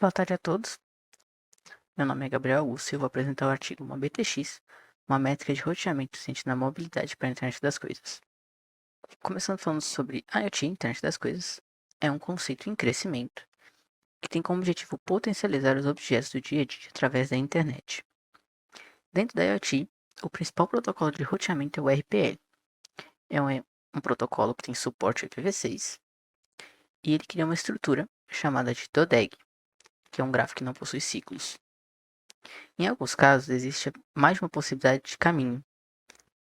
Boa tarde a todos. Meu nome é Gabriel Augusto e eu vou apresentar o artigo MoBTX, uma métrica de roteamento ciente na mobilidade para a internet das coisas. Começando falando sobre IoT, internet das coisas, é um conceito em crescimento que tem como objetivo potencializar os objetos do dia a dia através da internet. Dentro da IoT, o principal protocolo de roteamento é o RPL. É um protocolo que tem suporte IPv6 e ele cria uma estrutura chamada de DODEG, que é um grafo que não possui ciclos. Em alguns casos, existe mais de uma possibilidade de caminho.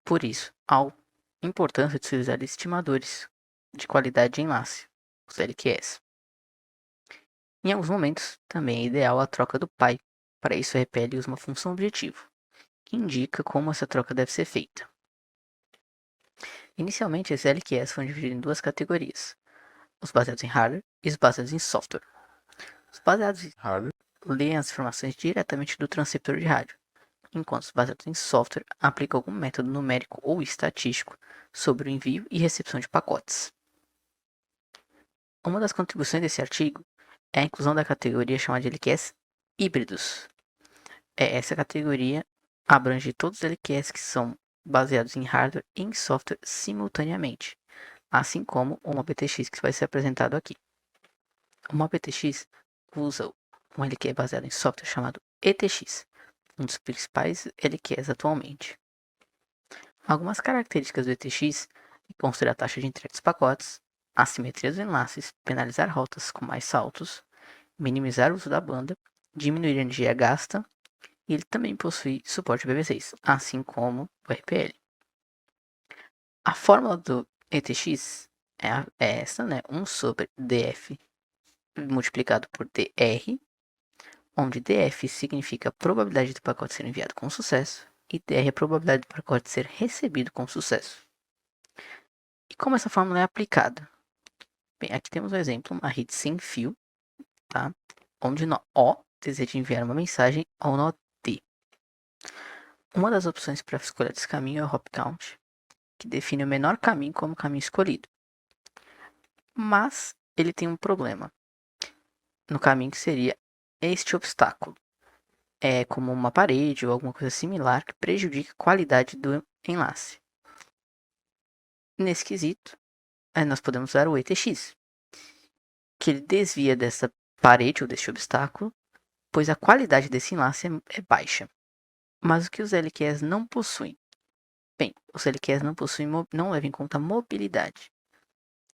Por isso, há importância de utilizar estimadores de qualidade de enlace, os LQS. Em alguns momentos, também é ideal a troca do pai. Para isso, o RPL usa uma função objetivo, que indica como essa troca deve ser feita. Inicialmente, esses LQS foram divididos em duas categorias, os baseados em hardware e os baseados em software. Os baseados em hardware leem as informações diretamente do transceptor de rádio, enquanto os baseados em software aplicam algum método numérico ou estatístico sobre o envio e recepção de pacotes. Uma das contribuições desse artigo é a inclusão da categoria chamada de LQS híbridos. Essa categoria abrange todos os LQS que são baseados em hardware e em software simultaneamente, assim como o MoBTX que vai ser apresentado aqui. O MoBTX usa um LQS baseado em software chamado ETX, um dos principais LQS atualmente. Algumas características do ETX consideram a taxa de entrega dos pacotes, assimetria dos enlaces, penalizar rotas com mais saltos, minimizar o uso da banda, diminuir a energia gasta, e ele também possui suporte IPv6, assim como o RPL. A fórmula do ETX é essa, né? 1 sobre DF multiplicado por DR, onde DF significa a probabilidade do pacote ser enviado com sucesso e DR é a probabilidade do pacote ser recebido com sucesso. E como essa fórmula é aplicada? Bem, aqui temos um exemplo, uma rede sem fio, tá? Onde nó O deseja enviar uma mensagem ao nó D. Uma das opções para escolher esse caminho é o hop count, que define o menor caminho como caminho escolhido. Mas ele tem um problema no caminho que seria este obstáculo. É como uma parede ou alguma coisa similar que prejudica a qualidade do enlace. Nesse quesito, nós podemos usar o ETX, que ele desvia dessa parede ou deste obstáculo, pois a qualidade desse enlace é baixa. Mas o que os LQS não possuem? Bem, os LQS não levam em conta a mobilidade.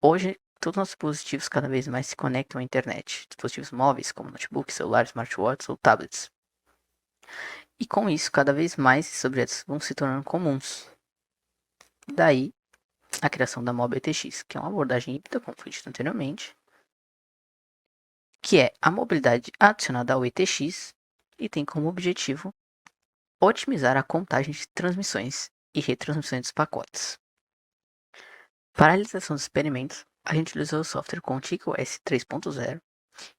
Hoje, todos os nossos dispositivos cada vez mais se conectam à internet. Dispositivos móveis, como notebooks, celulares, smartwatches ou tablets. E com isso, cada vez mais esses objetos vão se tornando comuns. Daí, a criação da MoBTX, que é uma abordagem híbrida, como foi dito anteriormente, que é a mobilidade adicionada ao ETX e tem como objetivo otimizar a contagem de transmissões e retransmissões dos pacotes. Para a realização dos experimentos, a gente utilizou o software ContigoS 3.0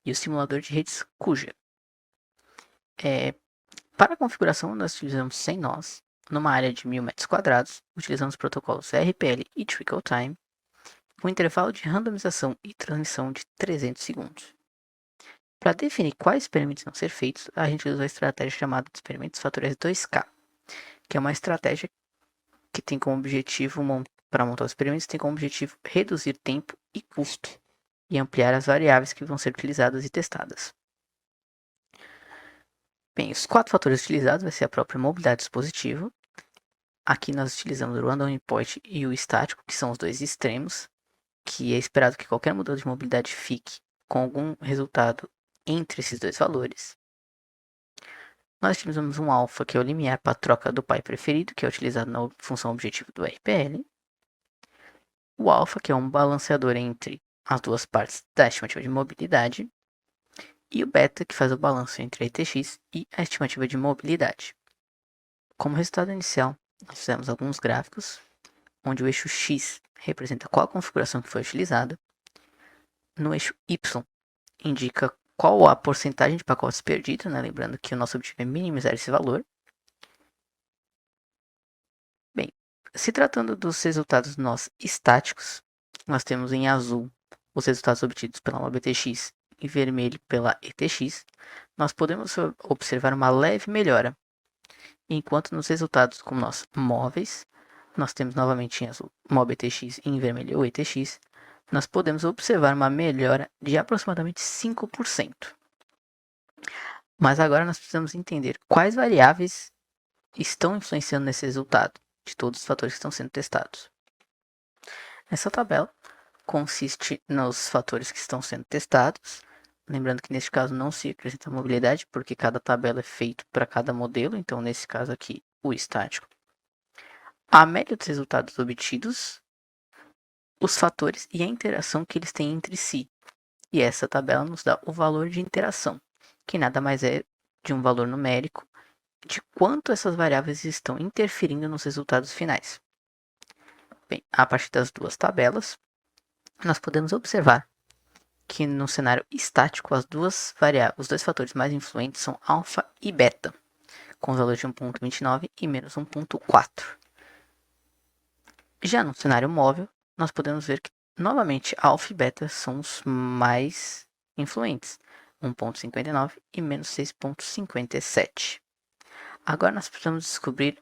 e o simulador de redes Kuja. Para a configuração, nós utilizamos 100 nós, numa área de 1000 metros quadrados, utilizando os protocolos RPL e Trickle Time, com intervalo de randomização e transmissão de 300 segundos. Para definir quais experimentos vão ser feitos, a gente usou a estratégia chamada de experimentos fatoriais 2K, que é uma estratégia que tem como objetivo, para montar os experimentos, tem como objetivo reduzir tempo e custo e ampliar as variáveis que vão ser utilizadas e testadas. Bem, os 4 fatores utilizados vai ser a própria mobilidade do dispositivo. Aqui nós utilizamos o random endpoint e o estático, que são os dois extremos, que é esperado que qualquer modelo de mobilidade fique com algum resultado entre esses dois valores. Nós utilizamos um alfa, que é o limiar para a troca do pai preferido, que é utilizado na função objetivo do RPL. O alfa, que é um balanceador entre as duas partes da estimativa de mobilidade. E o beta, que faz o balanço entre a ETX e a estimativa de mobilidade. Como resultado inicial, nós fizemos alguns gráficos, onde o eixo X representa qual a configuração que foi utilizada. No eixo Y, indica qual a porcentagem de pacotes perdidos, né? Lembrando que o nosso objetivo é minimizar esse valor. Bem, se tratando dos resultados nós estáticos, nós temos em azul os resultados obtidos pela MoBTX em vermelho pela ETX, nós podemos observar uma leve melhora, enquanto nos resultados com nossos móveis, nós temos novamente em azul MOB ETX e em vermelho o ETX, nós podemos observar uma melhora de aproximadamente 5%. Mas agora nós precisamos entender quais variáveis estão influenciando nesse resultado de todos os fatores que estão sendo testados. Essa tabela consiste nos fatores que estão sendo testados. Lembrando que neste caso não se acrescenta mobilidade, porque cada tabela é feita para cada modelo. Então, nesse caso aqui, o estático. A média dos resultados obtidos, os fatores e a interação que eles têm entre si. E essa tabela nos dá o valor de interação, que nada mais é de um valor numérico de quanto essas variáveis estão interferindo nos resultados finais. Bem, a partir das duas tabelas, nós podemos observar que no cenário estático os dois fatores mais influentes são alfa e beta, com os valores de 1.29 e menos 1.4. Já no cenário móvel, nós podemos ver que novamente alfa e beta são os mais influentes, 1.59 e menos 6.57. Agora nós precisamos descobrir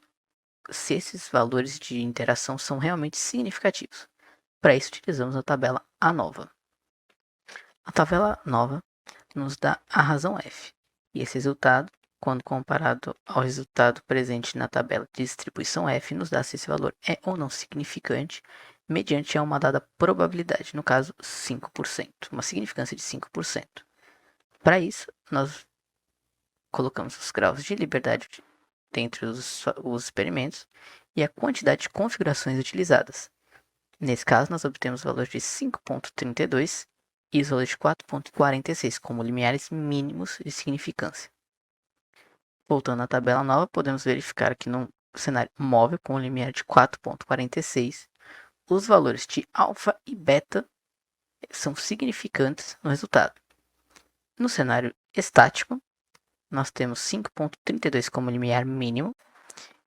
se esses valores de interação são realmente significativos. Para isso utilizamos a tabela ANOVA. A tabela nova nos dá a razão F, e esse resultado, quando comparado ao resultado presente na tabela de distribuição F, nos dá se esse valor é ou não significante, mediante uma dada probabilidade, no caso 5%, uma significância de 5%. Para isso, nós colocamos os graus de liberdade dentre os experimentos e a quantidade de configurações utilizadas. Nesse caso, nós obtemos o valor de 5.32 e os valores de 4.46 como limiares mínimos de significância. Voltando à tabela nova, podemos verificar que no cenário móvel com o limiar de 4.46, os valores de alfa e beta são significantes no resultado. No cenário estático, nós temos 5.32 como limiar mínimo,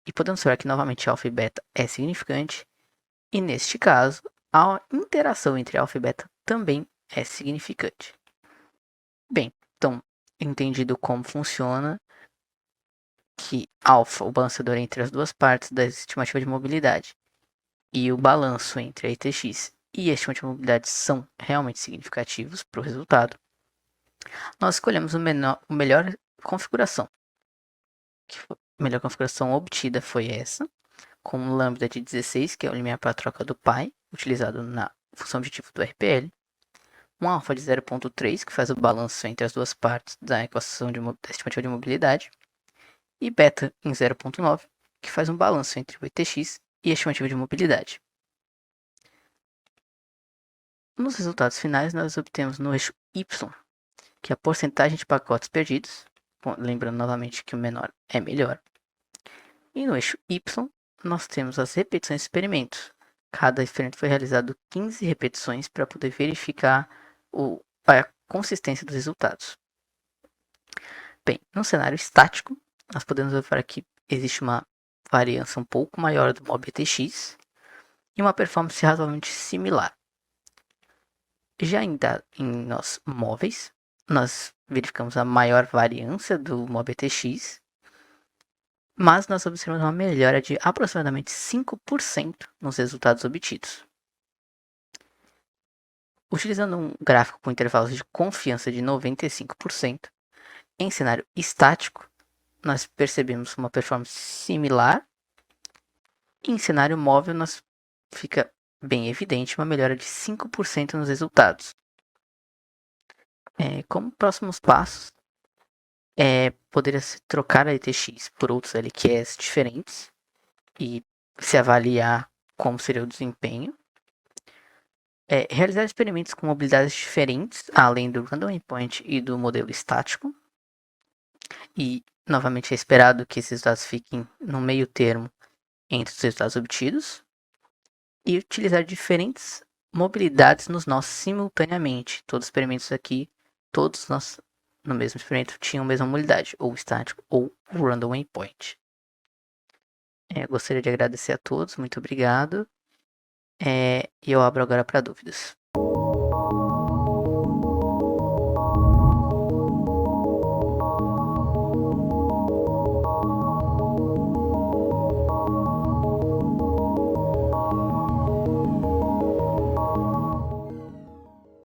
e podemos ver que novamente alfa e beta é significante, e neste caso, a interação entre alfa e beta também é significante. Bem, então, entendido como funciona, que alfa, o balanceador entre as duas partes da estimativa de mobilidade, e o balanço entre a ETX e a estimativa de mobilidade são realmente significativos para o resultado, nós escolhemos a melhor configuração. A melhor configuração obtida foi essa, com um lambda de 16, que é o limiar para a troca do π, utilizado na função objetiva do RPL, um alfa de 0.3, que faz o balanço entre as duas partes da equação da estimativa de mobilidade, e beta em 0.9, que faz um balanço entre o ETX e a estimativa de mobilidade. Nos resultados finais, nós obtemos no eixo Y, que é a porcentagem de pacotes perdidos, lembrando novamente que o menor é melhor. E no eixo Y, nós temos as repetições de experimentos. Cada experimento foi realizado 15 repetições para poder verificar a consistência dos resultados. Bem, no cenário estático, nós podemos observar que existe uma variância um pouco maior do MOB ETX e uma performance razoavelmente similar. Já ainda em nossos móveis, nós verificamos a maior variância do MOB ETX, mas nós observamos uma melhora de aproximadamente 5% nos resultados obtidos. Utilizando um gráfico com intervalos de confiança de 95%, em cenário estático, nós percebemos uma performance similar. E em cenário móvel, fica bem evidente uma melhora de 5% nos resultados. Como próximos passos, poderia-se trocar a ETX por outros LQS diferentes e se avaliar como seria o desempenho. Realizar experimentos com mobilidades diferentes, além do random endpoint e do modelo estático. E, novamente, é esperado que esses resultados fiquem no meio termo entre os resultados obtidos. E utilizar diferentes mobilidades nos nossos simultaneamente. Todos os experimentos aqui, todos nós no mesmo experimento tinham a mesma mobilidade, ou estático ou random endpoint. Gostaria de agradecer a todos, muito obrigado. E eu abro agora para dúvidas.